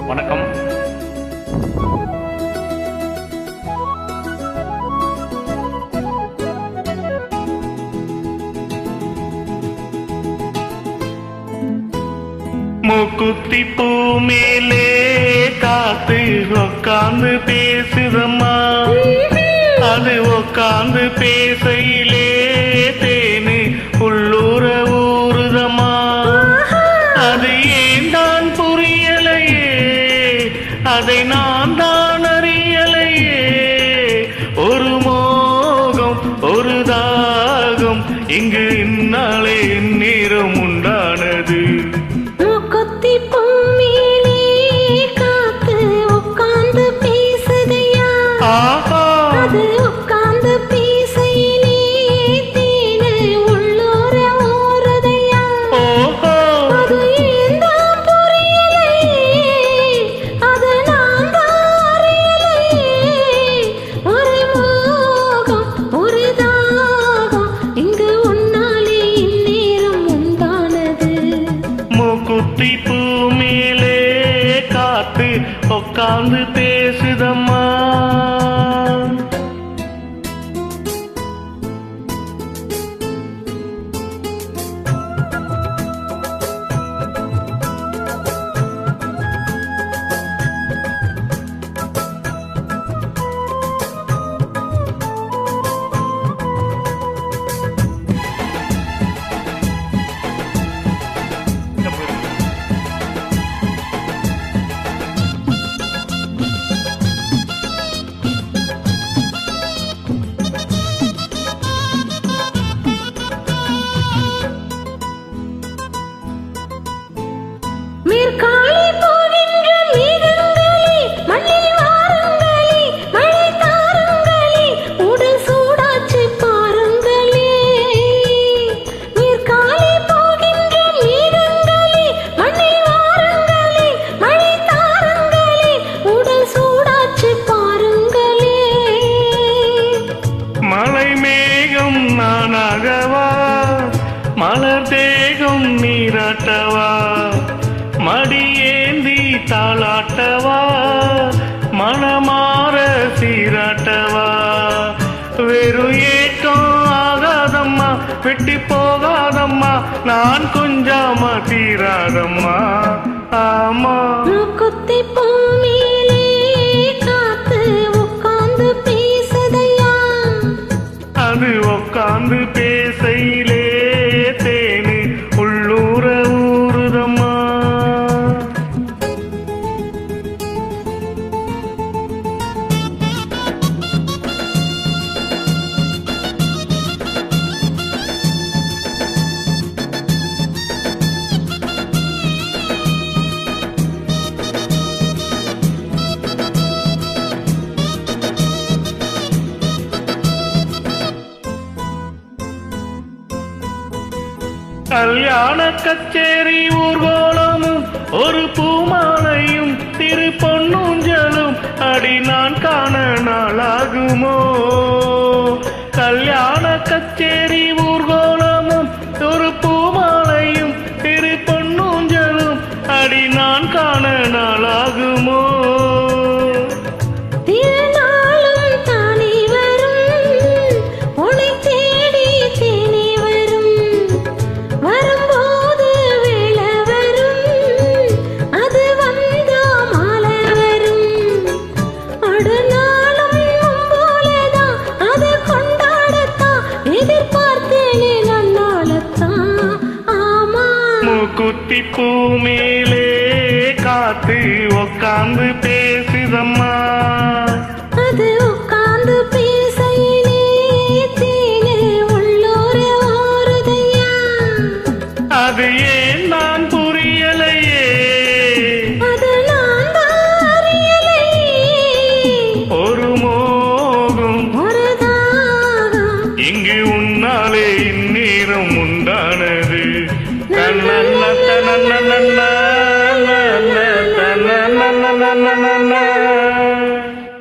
வணக்கம். மூக்குத்தி பூ மேலே காத்து உக்காந்து பேசுதம்மா, அது உக்காந்து பேசையிலே தேனு உள்ளூர ஊறுதம்மா. அது ஏன் தான் புரியலையே, அதை நான் தான் அறியலையே. ஒரு மோகம் ஒரு தாகம் இங்கு இந்நாளே நேரம் உண்டானது. குத்தி பூ மேலே காத்து உக்காந்து பேசுதம்மா. நானாகவா மலர் தேகம் நீராட்டவா, மடியேந்தி தாளாட்டவா, மனமாற சீராட்டவா. வெறும் ஏக்கம் ஆகாதம்மா, வெட்டி போகாதம்மா, நான் கொஞ்சாம தீராதம்மா. ஆமா குத்தி பூமியிலே காத்து உட்கார்ந்து பேசுதையா, அது உக்காந்து பேசையிலே தேனு உள்ளூர ஊறுதம்மா. கல்யாண கச்சேரி ஊர்கோலமும் ஒரு பூமாலையும் திரு பொன்னூஞ்சலும் அடி நான் காண நாளாகுமோ. கல்யாண கச்சேரி ஊர்கோலமும் ஒரு பூமாலையும் திரு பொன்னூஞ்சலும் அடி நான் காண நாளாகுமோ. குத்தி பூ மேலே காத்து உக்காந்து பேசுதம்மா, அது உட்கார்ந்து பேசையிலே தேனு உள்ளூர ஊறுதையா. அது ஏன் நான் புரியலையே, அது நான் தான் அறியலையே. ஒரு மோகம் ஒரு தாகம் இங்கு உன்னாலே இந்நேரம் உண்டானது.